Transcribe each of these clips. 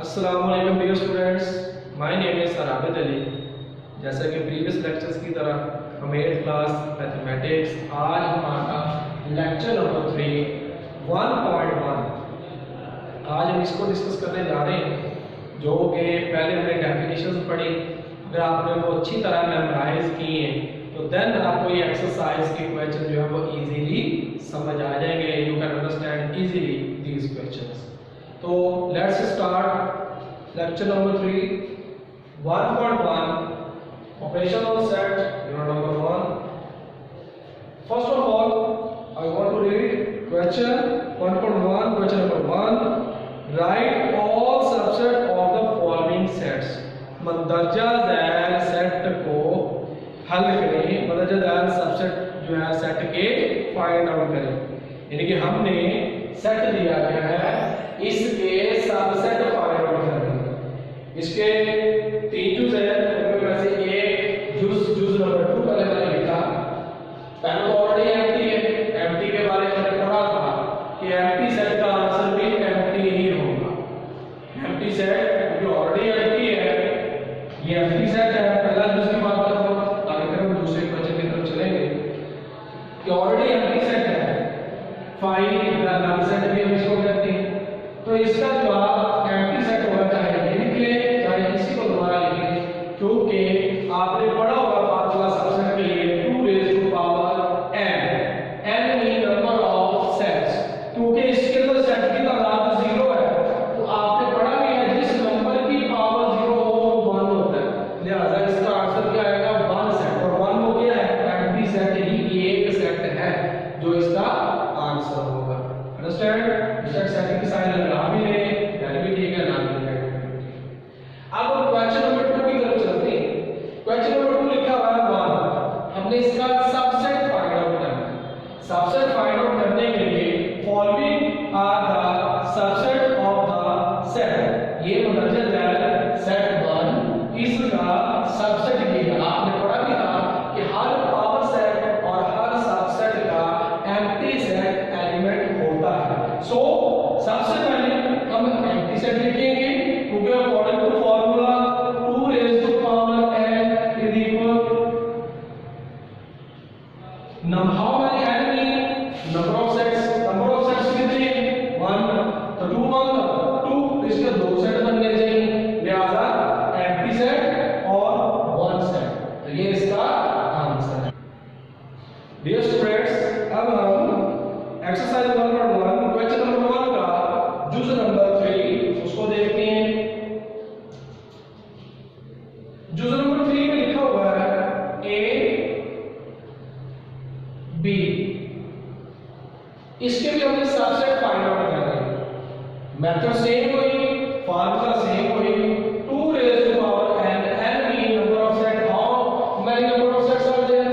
अस्सलामुअलैकुम dear students, my name is Sarabit Ali. जैसा कि प्रीवियस लेक्चर्स की तरह हम 8th क्लास मैथमेटिक्स, आज हमारा लेक्चर नंबर 3 1.1। आज हम इसको डिस्कस करने जा रहे हैं, जो कि पहले हमने डेफिनेशंस पढ़ी। अगर आपने वो अच्छी तरह मेमोराइज किए हैं तो देन आपको ये एक्सरसाइज के क्वेश्चन जो है वो इजीली समझ आ जाएंगे। You can understand easily these questions. तो let's start lecture number 3 1.1 operation on set unit number 1। First of all I want to read question 1.1। Question number 1, right all subset of the following sets. मंदरजा झैल set को हल करें, मंदरजा Zail subset जो है set के find out करें। यानी कि हमने सेट दिया गया है, इसके सबसेट फाइंड आउट करना। इसके 3 जुज है, उनमें से एक जुज नंबर 2 पहले मैंने लिखा। पहले तो ऑलरेडी एम्प्टी है। एम्प्टी के बारे में हमने पढ़ा था कि एम्प्टी सेट का आंसर भी एम्प्टी ही होगा। एम्प्टी सेट जो ऑलरेडी एम्प्टी है, ये एम्प्टी सेट है। पहला जुज की बात करता हूं, आगे फिर हम दूसरे क्वेश्चन की तरफ चलेंगे कि ऑलरेडी एम्प्टी सेट है। फाइंड द नल सेट भी हम इसको कहते हैं। तो इसका जवाब एम्प्टी सेट होगा, चाहे ये लिख ले चाहे इसी को दोबारा लिख ले, क्योंकि आपने पढ़ा होगा फार्मूला सबसेट के लिए 2 raise to power n। n mean number of sets, क्योंकि इसके अंदर सेट की तादाद 0 है। तो आपने पढ़ा भी है जिस नंबर की पावर 0 हो वो 1 होता है, लिहाजा इसका आंसर क्या आएगा 1 सेट। और 1 वो क्या है, एम्प्टी सेट ही एक सेट है जो इसका आंसर होगा। अंडरस्टैंड? बेशक सेट की साइन लगा भी ले यानी भी ठीक है, ना भी ठीक है। अब क्वेश्चन नंबर 2 की तरफ चलते हैं। क्वेश्चन नंबर 2 लिखा हुआ है 1। हमने इसका सबसेट फाइंड आउट करना है। सबसेट फाइंड आउट करने के लिए following are the subset of the set. ये मंदरजा झैल सेट 1 इसका सबसेट ये है। आपने पढ़ा भी था कि हर पावर सेट और हर सबसेट का एम्प्टी सेट एलिमेंट होता है। सो सबसे पहले हम एम्प्टी सेट लिखेंगे, क्योंकि according to formula 2 raise to power n is equal how many n mean number of sets. Number of sets कितने हैं 1, तो 2 इसके 2 सेट बनने चाहिए, लिहाजा एम्प्टी सेट और 1 सेट। तो ये इसका आंसर है। डियर स्टूडेंट्स, अब हम एक्सरसाइज 1.1 क्वेश्चन नंबर 1 का जुज नंबर 3 उसको देखते हैं। जुज नंबर 3 में लिखा हुआ है a b। इसके भी हमने सबसेट फाइंड आउट करना है। मेथड सेम हुई, फार्मूला सेम हुई। 2 raise to power n mean number of set. How many number of sets are there.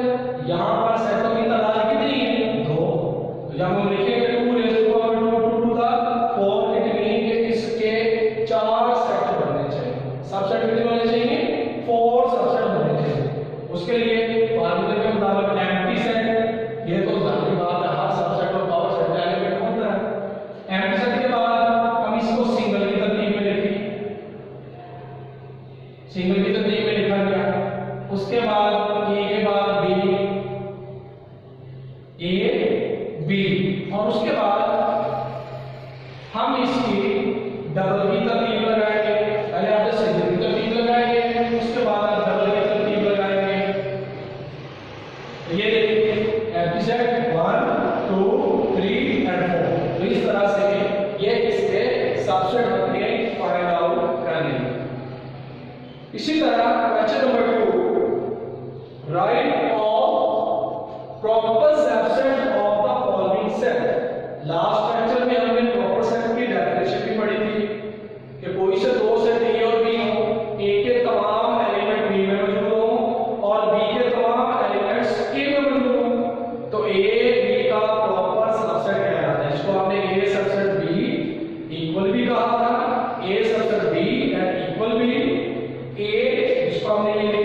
यहां पर सेटों की तादाद कितनी है 2। जब हम लिखेंगे 2 raise to power 2 to the 4, it mean कि इसके 4 सेट बनने चाहिए। सबसेट कितने बनने चाहिए 4 सबसेट बनने चाहिए। उसके लिए फार्मूले के मुताबिक एम्प्टी सेट, ये तो जाहिर बात है हर सबसेट और पावर सेट का एलिमेंट होता है। एम्प्टी सेट के बाद हम इसको सिंगल की तरतीब में लिखेंगे। सिंगल की तरतीब में लिखा गया। उसके बाद ए के बाद बी, ए बी, और उसके बाद हम इसकी डबल की तरतीब लगाएंगे। पहले आपने सिंगल की तरतीब लगाएंगे, उसके बाद आप डबल की तरतीब लगाएंगे। तो ये देखिए एम्प्टी सेट 1 2 3 एंड 4। तो इस तरह से ये इसके सबसेट हमने फाइंड आउट कर लिए। इसी तरह question number 2, right all proper subset of the following set. Last lecture में हमने प्रॉपर सेट की डेफिनेशन भी पढ़ी थी कि कोई से 2 सेट ए और बी हो, ए के तमाम एलिमेंट बी में मौजूद हो और बी के तमाम एलिमेंट्स ए में मौजूद हो, तो ए बी का प्रॉपर सबसेट कहलाता है। इसको हमने ए सबसेट बी इक्वल भी कहा था, ए सबसेट बी एंड इक्वल भी। ए जिसको हमने ये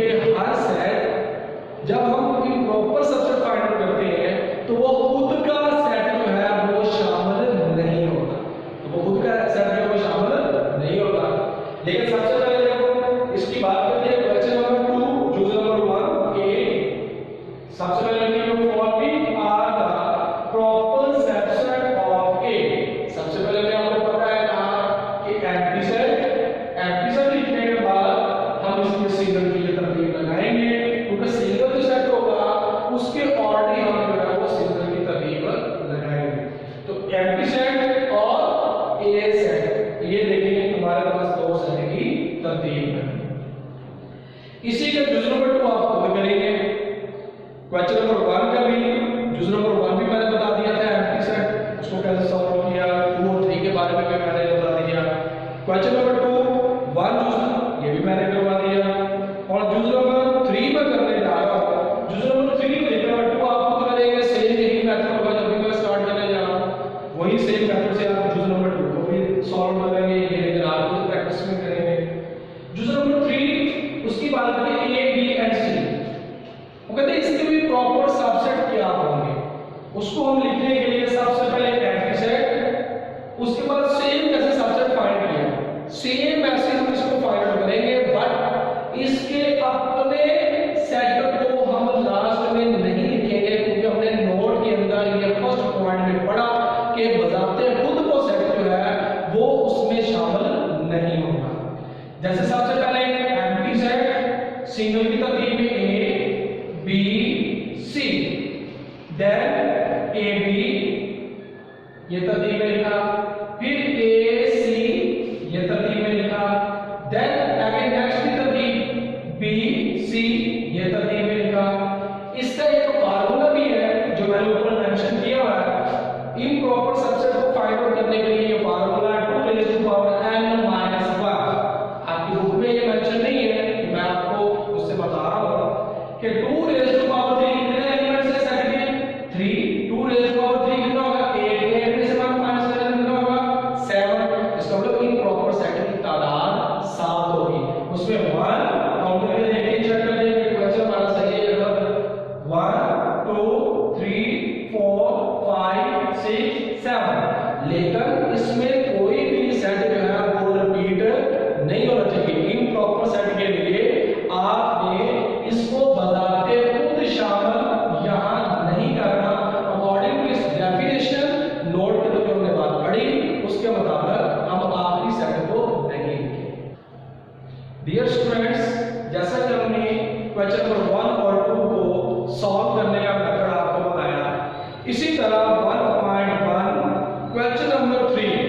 कि हर सेट जब हम इम्प्रॉपर सबसेट फाइंड आउट करते हैं तो वो खुद का सेट जो है वो शामिल नहीं होता, तो वो खुद का सेट जो है वो शामिल नहीं होता। लेकिन सबसे पहले देखो इसकी बात करते हैं क्वेश्चन नंबर 2 यूज नंबर 1 ए। सबसे पहले लिखिए following are the proper subset of A. सबसे पहले मैं आपको पता है कि एम्प्टी सेट लिखने के बाद हम इसमें सिंगल की ये तरतीब लगाएंगे, क्योंकि सिंगल जो सेट होगा उसके ऑर्डर हम जो है वो सिंगल की तरतीब लगाएंगे। तो एम्प्टी सेट और ए सेट, ये देखिए हमारे पास दो सेट की तरतीब है। इसी का जुज नंबर 2 आप खुद करेंगे। क्वेश्चन नंबर 1 का भी जुज नंबर 1 भी मैंने बता दिया था एम्प्टी सेट, उसको कैसे सॉल्व किया, 2 और 3 के बारे में भी मैंने बता दिया। क्वेश्चन नंबर 2 1 जुज ये भी मैंने करवा दिया, और जुज नंबर 3 में करने जा रहा हूं। जुज नंबर 3 में नंबर 2 आप खुद करेंगे, सेम यही मेथड होगा जब भी मैं स्टार्ट करने जा रहा हूं, वही सेम मेथड से आप जुज नंबर 2 को भी सॉल्व करेंगे, ये लेकर आप खुद प्रैक्टिस में करेंगे। जुज नंबर 3 उसकी बात करें ए बी एंड सी, वो कहते हैं इसके भी प्रॉपर सबसेट क्या होंगे, उसको हम लिखने के लिए सबसे पहले एम्प्टी सेट, उसके बाद सेम जैसे सबसेट फाइंड किया सेम ऐसे हम इसको फाइंड आउट करेंगे, बट इसके अपने सेट को हम लास्ट में नहीं लिखेंगे, क्योंकि हमने नोट के अंदर ये फर्स्ट पॉइंट में पढ़ा कि बजाते खुद को सेट जो है वो उसमें शामिल नहीं होगा। जैसे सबसे पहले एम्प्टी सेट सिंगल की तरतीब में A B C, then A B ये तरतीब में लिखा, फिर ए सी ये तरतीब में लिखा, देन अगेन नेक्स्ट की तरतीब बी सी ये तरतीब में लिखा। इसका एक फार्मूला भी है जो मैंने ऊपर मेंशन किया हुआ है। इम्प्रॉपर सबसेट को फाइंड आउट करने के लिए ये formula 2 raise to power n minus 1, आपकी बुक में ये मेंशन नहीं है, मैं आपको उससे बता रहा हूं कि 2 रेज़ टू पावर 3 कितने एलिमेंट्स है सेट के 3, 2 रेज़ टू पावर 3 कितना होगा 8, 8 में से 1 माइनस करें कितना होगा 7। इसका मतलब इम्प्रॉपर सेट की तादाद 7 होगी, उसमें 1 काउंट करके देखिए, चेक कर लेंगे क्वेश्चन हमारा सही है या गलत। 1 2 3 4 5 6 7, लेकिन इसमें कोई भी सेट जो है वो रिपीट नहीं होना चाहिए। इम्प्रॉपर सेट के लिए आपने इसको बजाते खुद शामिल यहां नहीं करना। अकॉर्डिंग टू इस डेफिनेशन नोट में जो हमने बात पढ़ी उसके मुताबिक हम आखिरी सेट को नहीं लिखेंगे। डियर स्टूडेंट्स, जैसा कि हमने क्वेश्चन नंबर 1 और 2 को सॉल्व करने का मेथड आपको बताया, इसी तरह 1.1 क्वेश्चन नंबर 3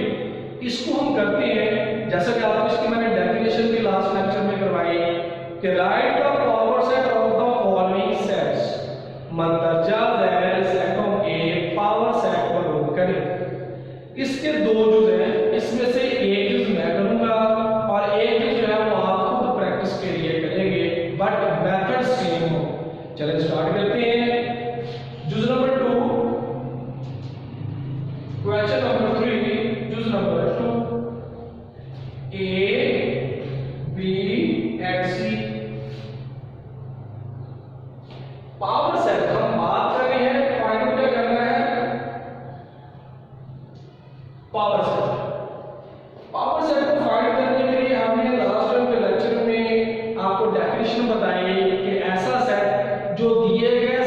इसको हम करते हैं जैसा कि आपको इसकी मैंने डेफिनेशन भी लास्ट लेक्चर में करवाई कि write the power set of the following sets, मंदरजा ज़ैल सेटों के पावर सेट को नोट करें। इसके दो जुज हैं, इसमें से एक जुज मैं करूंगा और एक जुज जो है वो आप खुद प्रैक्टिस के लिए करेंगे, बट मेथड सेम हो। चलिए स्टार्ट करते हैं। जुज नंबर 2 क्वेश्चन नंबर 3 जुज number 2 A B and C. Power set हम बात कर रहे हैं, फाइंड आउट क्या करना है पावर सेट। पावर सेट को फाइंड करने के लिए हमने लास्ट टाइम के लेक्चर में आपको डेफिनेशन बताई कि ऐसा सेट जो दिए गए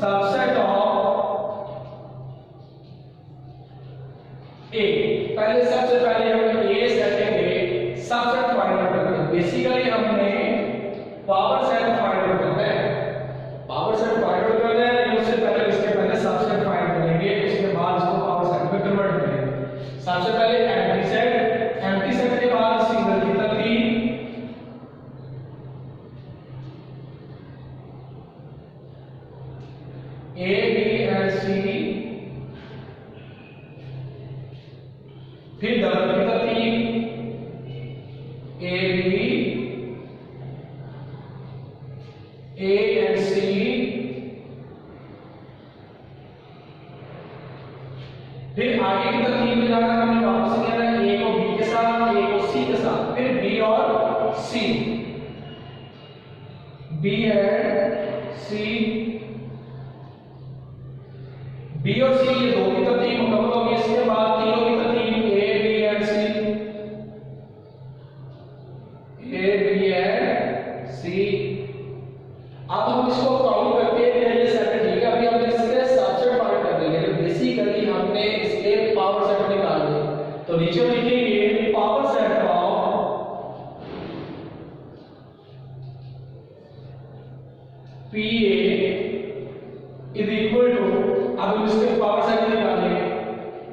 सबसेट ऑफ ए। पहले सबसे पहले हम ए सेट के सबसेट फाइंड आउट करते हैं। बेसिकली हमने पावर सेट फाइंड आउट करना है। पावर सेट फाइंड आउट करना है, लेकिन उससे पहले इसके पहले सबसेट फाइंड करेंगे, उसके बाद इसको पावर सेट में कन्वर्ट करेंगे। सबसे पहले एम्प्टी सेट के बाद सिंगल की तरतीब ए बी एंड सी, फिर डबल की तरतीब ए बी ए एंड सी, फिर आगे की तरतीब में जाकर हमने वापस लेना है ए को बी के साथ, ए को सी के साथ, फिर बी और सी, बी एंड सी, बी और सी ये दो की तरतीब मुकम्मल होगी। इसके बाद तीनों की तरतीब A B and C, A B and C. अब हम इसको काउंट करके ये सेट ठीक है। अभी हमने इसके सबसेट फाइंड कर लिए, लेकिन बेसिकली हमने इसके पावर सेट निकालने। तो नीचे लिखेंगे power set of P A is equal to, अब हम इसके पावर सेट निकालेंगे।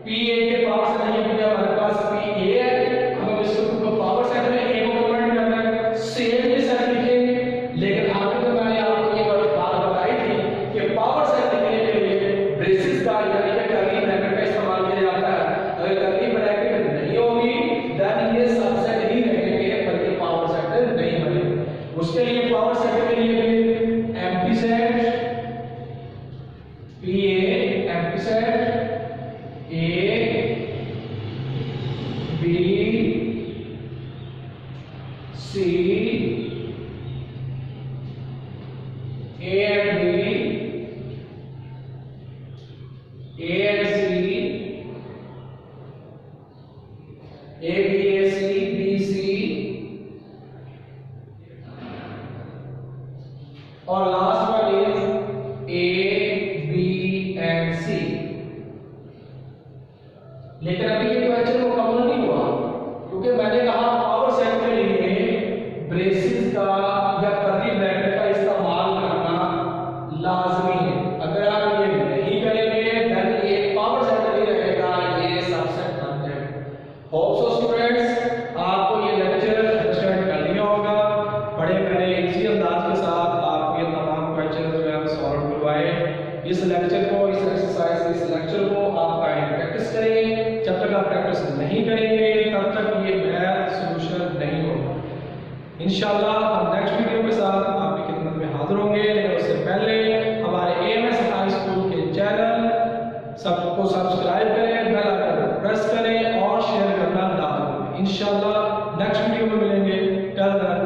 पी ए के पावर सेट ये हो गया हमारे पास पी ए है। अब हम इसको पावर सेट में ए को कन्वर्ट करना है, सेम ये सेट लिखेंगे। लेकिन आगे तो मैंने आपको ये बात बताई थी कि पावर सेट लिखने के लिए ब्रेसेस का यानी कि कर्ली ब्रैकेट का इस्तेमाल किया जाता है। अगर कर्ली ब्रैकेट नहीं होगी देन ये सबसेट ही रहेंगे, बल्कि पावर सेट नहीं बनेगा। उसके लिए पावर सेट के लिए भी empty set P A, empty set A B C, A and B, A and C, A B A C, B C, और last one is A B and C. लेकिन अभी ये क्वेश्चन मुकम्मल नहीं हुआ, क्योंकि मैंने कहा पावर सेट के लिए ब्रेसेस का या कर्ली ब्रैकेट का इस्तेमाल करना लाजमी है। अगर आप ये नहीं करेंगे देन ये पावर सेट नहीं रहेगा, ये सबसेट बन जाएगा। होप सो स्टूडेंट्स आपको ये लेक्चर अंडरस्टैंड कर लिया होगा। बड़े मैंने इसी अंदाज के साथ आपको ये तमाम क्वेश्चन जो है सॉल्व करवाए। इस लेक्चर को, इस एक्सरसाइज, इस लेक्चर को आप प्रैक्टिस करें। जब तक आप प्रैक्टिस नहीं करेंगे तब तक ये मैथ सॉल्यूशन नहीं होगा। इंशाल्लाह हम नेक्स्ट वीडियो के साथ आपकी खिदमत में हाजिर होंगे, लेकिन उससे पहले हमारे एएमएस हाई स्कूल के चैनल सबको सब्सक्राइब करें, बेल आइकन प्रेस करें और शेयर करना ना भूलें। इंशाल्लाह नेक्स्ट वीडियो में मिलेंगे। Till then